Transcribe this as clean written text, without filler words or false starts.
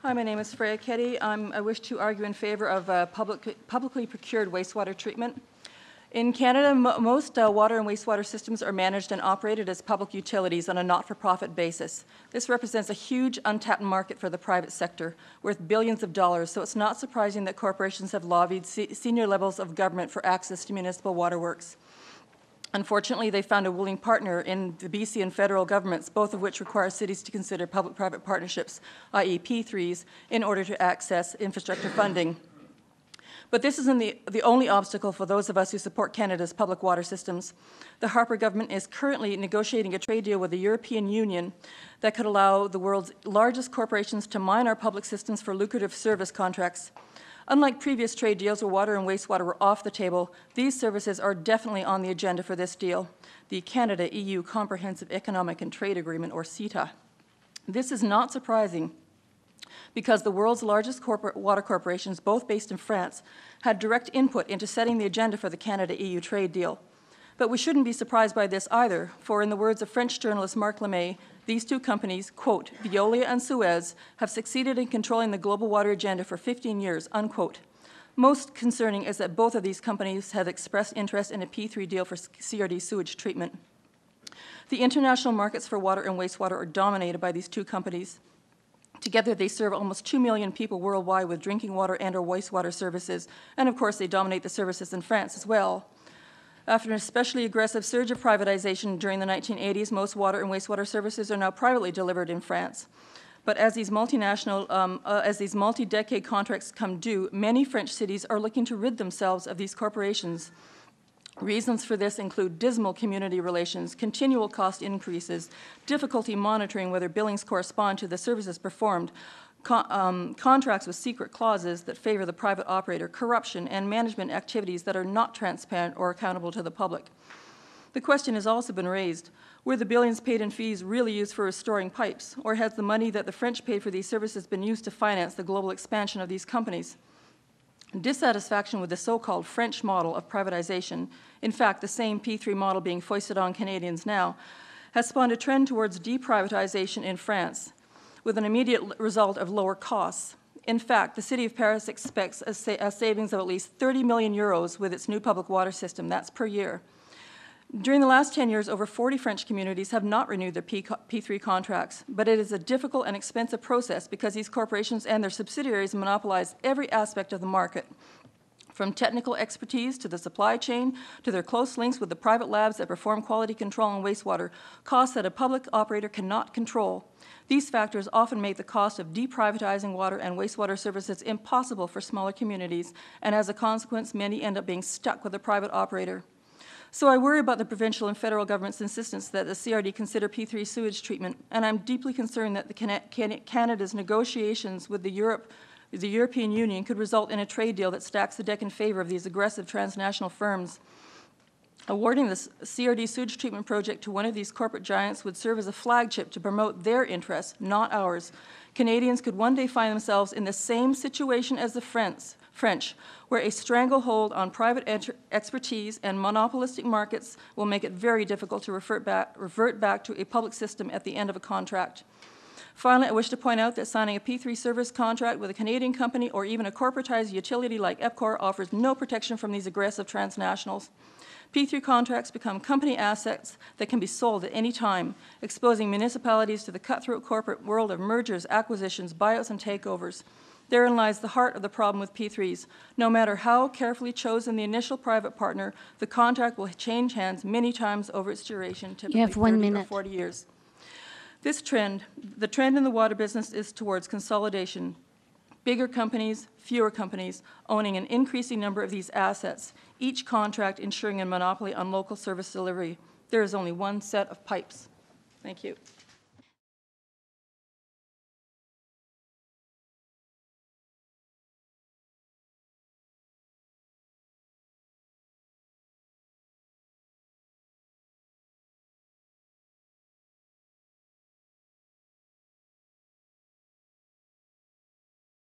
Hi, my name is Freya Keddie. I wish to argue in favor of publicly procured wastewater treatment. In Canada, most water and wastewater systems are managed and operated as public utilities on a not-for-profit basis. This represents a huge untapped market for the private sector, worth billions of dollars, so it's not surprising that corporations have lobbied senior levels of government for access to municipal waterworks. Unfortunately, they found a willing partner in the BC and federal governments, both of which require cities to consider public-private partnerships, i.e. P3s, in order to access infrastructure funding. But this isn't the only obstacle for those of us who support Canada's public water systems. The Harper government is currently negotiating a trade deal with the European Union that could allow the world's largest corporations to mine our public systems for lucrative service contracts. Unlike previous trade deals where water and wastewater were off the table, these services are definitely on the agenda for this deal, the Canada-EU Comprehensive Economic and Trade Agreement, or CETA. This is not surprising because the world's largest water corporations, both based in France, had direct input into setting the agenda for the Canada-EU trade deal. But we shouldn't be surprised by this either, for in the words of French journalist Marc Lemay, these two companies, quote, Veolia and Sewage, have succeeded in controlling the global water agenda for 15 years, unquote. Most concerning is that both of these companies have expressed interest in a P3 deal for CRD sewage treatment. The international markets for water and wastewater are dominated by these two companies. Together, they serve almost 2 million people worldwide with drinking water and or wastewater services, and of course, they dominate the services in France as well. After an especially aggressive surge of privatization during the 1980s, most water and wastewater services are now privately delivered in France. But as these multi-decade contracts come due, many French cities are looking to rid themselves of these corporations. Reasons for this include dismal community relations, continual cost increases, difficulty monitoring whether billings correspond to the services performed, contracts with secret clauses that favor the private operator, corruption, and management activities that are not transparent or accountable to the public. The question has also been raised, were the billions paid in fees really used for restoring pipes, or has the money that the French paid for these services been used to finance the global expansion of these companies? Dissatisfaction with the so-called French model of privatization, in fact, the same P3 model being foisted on Canadians now, has spawned a trend towards deprivatization in France, with an immediate result of lower costs. In fact, the City of Paris expects a savings of at least 30 million euros with its new public water system. That's per year. During the last 10 years, over 40 French communities have not renewed their P3 contracts, but it is a difficult and expensive process because these corporations and their subsidiaries monopolize every aspect of the market, from technical expertise to the supply chain to their close links with the private labs that perform quality control on wastewater, costs that a public operator cannot control. These factors often make the cost of deprivatizing water and wastewater services impossible for smaller communities, and as a consequence, many end up being stuck with a private operator. So I worry about the provincial and federal government's insistence that the CRD consider P3 sewage treatment, and I'm deeply concerned that Canada's negotiations with the European Union could result in a trade deal that stacks the deck in favor of these aggressive transnational firms. Awarding the CRD sewage treatment project to one of these corporate giants would serve as a flagship to promote their interests, not ours. Canadians could one day find themselves in the same situation as the French, where a stranglehold on private expertise and monopolistic markets will make it very difficult to revert back to a public system at the end of a contract. Finally, I wish to point out that signing a P3 service contract with a Canadian company or even a corporatized utility like EPCOR offers no protection from these aggressive transnationals. P3 contracts become company assets that can be sold at any time, exposing municipalities to the cutthroat corporate world of mergers, acquisitions, buyouts, and takeovers. Therein lies the heart of the problem with P3s. No matter how carefully chosen the initial private partner, the contract will change hands many times over its duration, typically 30 or 40 years. The trend in the water business is towards consolidation. Bigger companies, fewer companies, owning an increasing number of these assets, each contract ensuring a monopoly on local service delivery. There is only one set of pipes. Thank you.